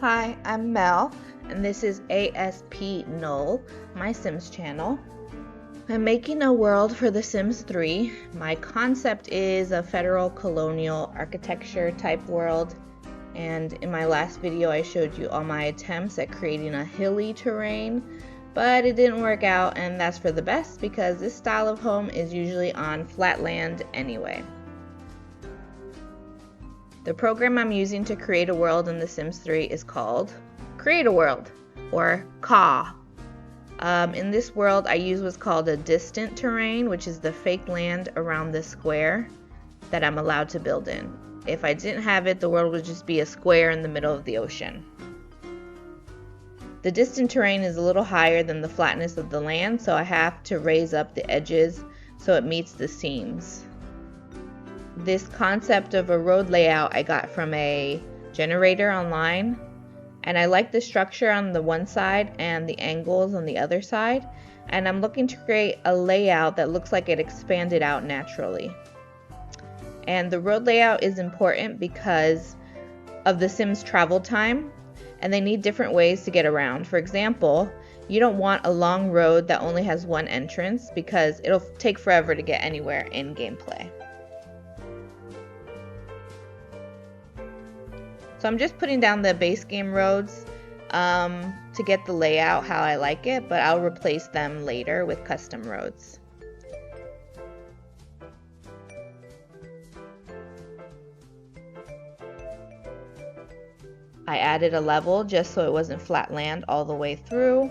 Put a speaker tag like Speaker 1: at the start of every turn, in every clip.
Speaker 1: Hi, I'm Mel, and this is ASP Null, my Sims channel. I'm making a world for The Sims 3. My concept is a federal colonial architecture type world, and in my last video I showed you all my attempts at creating a hilly terrain, but it didn't work out, and that's for the best because this style of home is usually on flat land anyway. The program I'm using to create a world in The Sims 3 is called Create a World, or CAW. In this world, I use what's called a distant terrain, which is the fake land around the square that I'm allowed to build in. If I didn't have it, the world would just be a square in the middle of the ocean. The distant terrain is a little higher than the flatness of the land, so I have to raise up the edges so it meets the seams. This concept of a road layout I got from a generator online, and I like the structure on the one side and the angles on the other side, and I'm looking to create a layout that looks like it expanded out naturally. And the road layout is important because of the Sims travel time, and they need different ways to get around. For example, you don't want a long road that only has one entrance because it'll take forever to get anywhere in gameplay. So I'm just putting down the base game roads to get the layout how I like it, but I'll replace them later with custom roads. I added a level just so it wasn't flat land all the way through.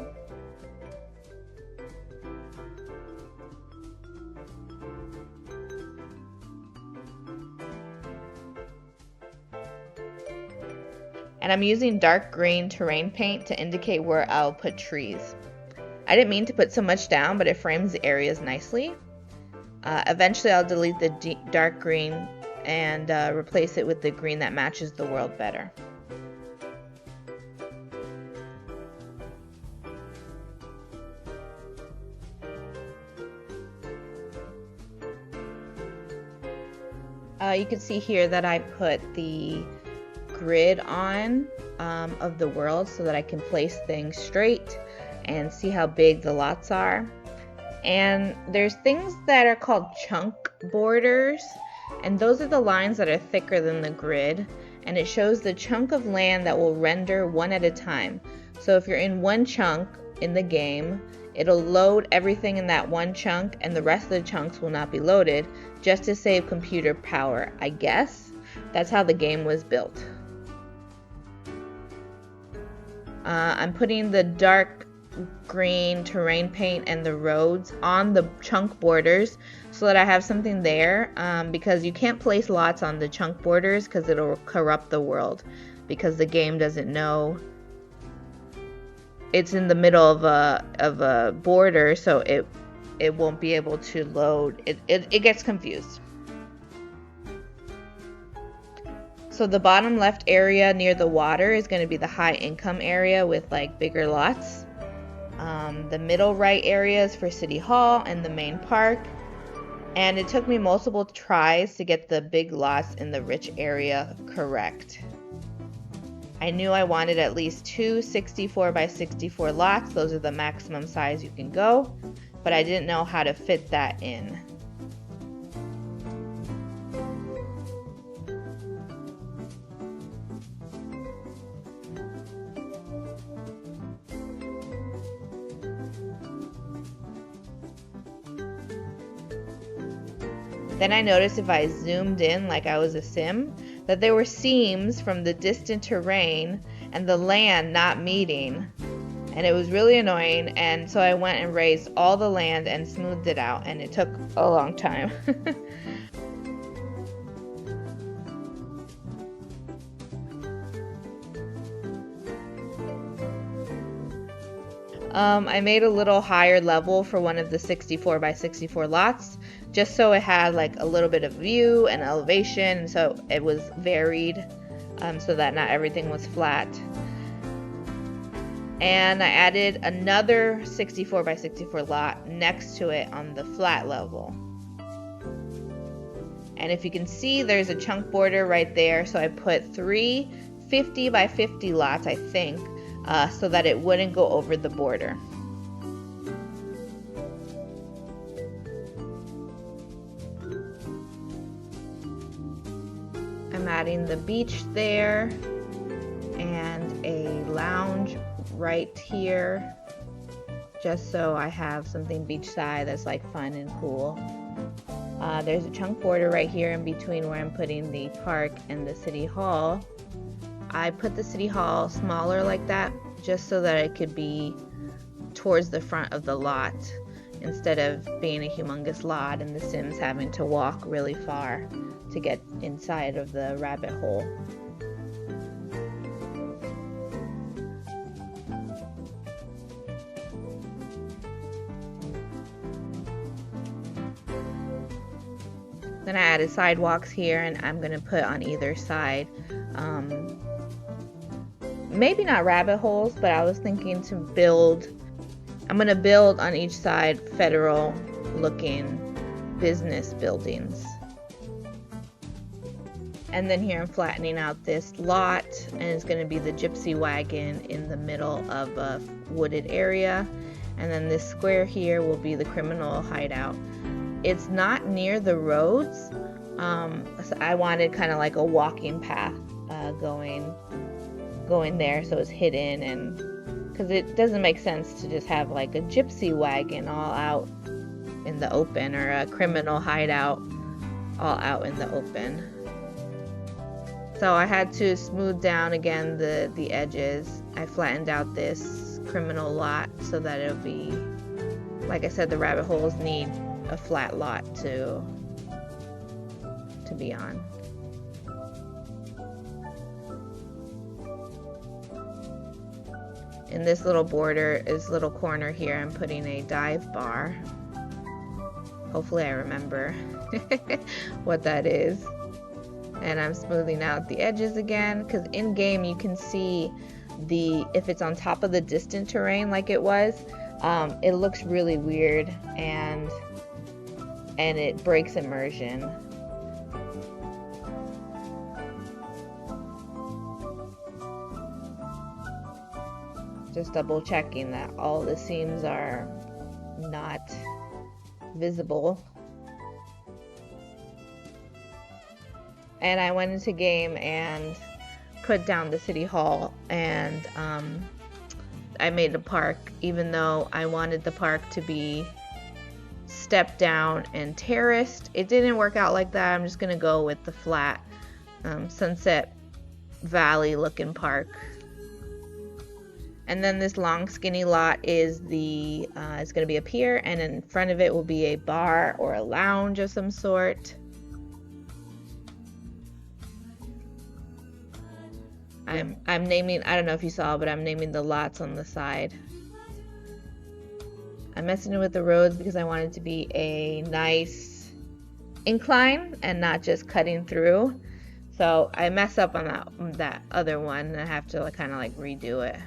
Speaker 1: And I'm using dark green terrain paint to indicate where I'll put trees. I didn't mean to put so much down, but it frames the areas nicely. Eventually I'll delete the dark green and replace it with the green that matches the world better. You can see here that I put the grid on of the world so that I can place things straight and see how big the lots are. And there's things that are called chunk borders, and those are the lines that are thicker than the grid, and it shows the chunk of land that will render one at a time. So if you're in one chunk in the game, it'll load everything in that one chunk and the rest of the chunks will not be loaded, just to save computer power, I guess. That's how the game was built. I'm putting the dark green terrain paint and the roads on the chunk borders so that I have something there, because you can't place lots on the chunk borders because it'll corrupt the world, because the game doesn't know it's in the middle of a border, so it won't be able to load. It gets confused. So the bottom left area near the water is going to be the high income area with like bigger lots. The middle right area is for City Hall and the main park. And it took me multiple tries to get the big lots in the rich area correct. I knew I wanted at least two 64 by 64 lots. Those are the maximum size you can go, but I didn't know how to fit that in. Then I noticed if I zoomed in like I was a sim, that there were seams from the distant terrain and the land not meeting. And it was really annoying, and so I went and raised all the land and smoothed it out, and it took a long time. I made a little higher level for one of the 64 by 64 lots, just so it had like a little bit of view and elevation, so it was varied, so that not everything was flat. And I added another 64 by 64 lot next to it on the flat level. And if you can see, there's a chunk border right there, so I put 3 50 by 50 lots, I think, so that it wouldn't go over the border. I'm adding the beach there and a lounge right here, just so I have something beachside that's like fun and cool. There's a chunk border right here in between where I'm putting the park and the city hall. I put the city hall smaller like that just so that it could be towards the front of the lot instead of being a humongous lot and the Sims having to walk really far to get inside of the rabbit hole. Then I added sidewalks here, and I'm gonna put on either side maybe not rabbit holes, but I was thinking to build, I'm gonna build on each side federal looking business buildings. And then here I'm flattening out this lot, and it's going to be the gypsy wagon in the middle of a wooded area. And then this square here will be the criminal hideout. It's not near the roads, so I wanted kind of like a walking path going there, so it's hidden, and because it doesn't make sense to just have like a gypsy wagon all out in the open, or a criminal hideout all out in the open. So I had to smooth down again the edges. I flattened out this criminal lot so that it'll be, like I said, the rabbit holes need a flat lot to be on. In this little border, this little corner here, I'm putting a dive bar. Hopefully I remember what that is. And I'm smoothing out the edges again, because in game you can see if it's on top of the distant terrain like it was, it looks really weird and it breaks immersion. Just double checking that all the seams are not visible. And I went into game and put down the city hall, and I made a park, even though I wanted the park to be stepped down and terraced. It didn't work out like that. I'm just gonna go with the flat Sunset Valley looking park. And then this long skinny lot is it's gonna be a pier, and in front of it will be a bar or a lounge of some sort. I'm naming, I don't know if you saw, but I'm naming the lots on the side. I'm messing with the roads because I want it to be a nice incline and not just cutting through. So I mess up on that other one, and I have to kind of like redo it.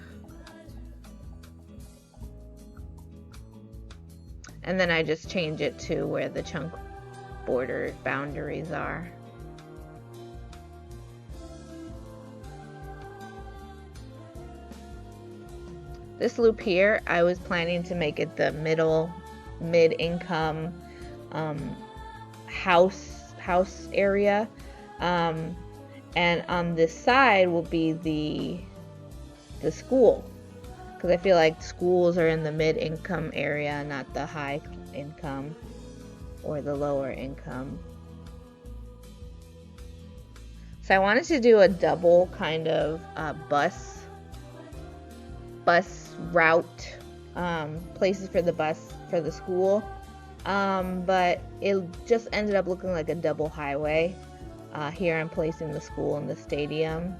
Speaker 1: And then I just change it to where the chunk border boundaries are. This loop here, I was planning to make it the mid-income house area, and on this side will be the school, because I feel like schools are in the mid-income area, not the high income or the lower income. So I wanted to do a double kind of bus route, places for the bus for the school, but it just ended up looking like a double highway. Here I'm placing the school and the stadium,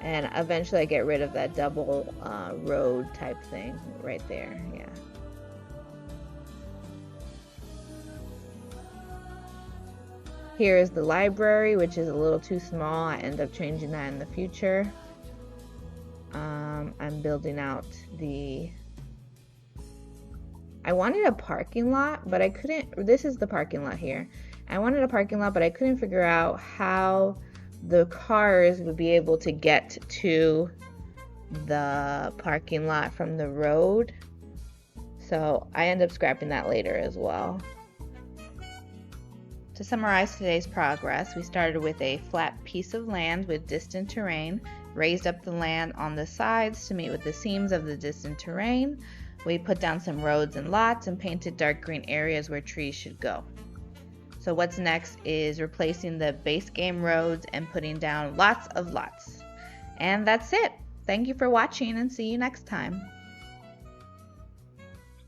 Speaker 1: and eventually I get rid of that double road type thing right there. Yeah. Here is the library, which is a little too small. I end up changing that in the future. I'm building out I wanted a parking lot, but I couldn't. This is the parking lot here. I wanted a parking lot, but I couldn't figure out how the cars would be able to get to the parking lot from the road. So I end up scrapping that later as well. To summarize today's progress, we started with a flat piece of land with distant terrain, raised up the land on the sides to meet with the seams of the distant terrain. We put down some roads and lots and painted dark green areas where trees should go. So what's next is replacing the base game roads and putting down lots of lots. And that's it. Thank you for watching and see you next time.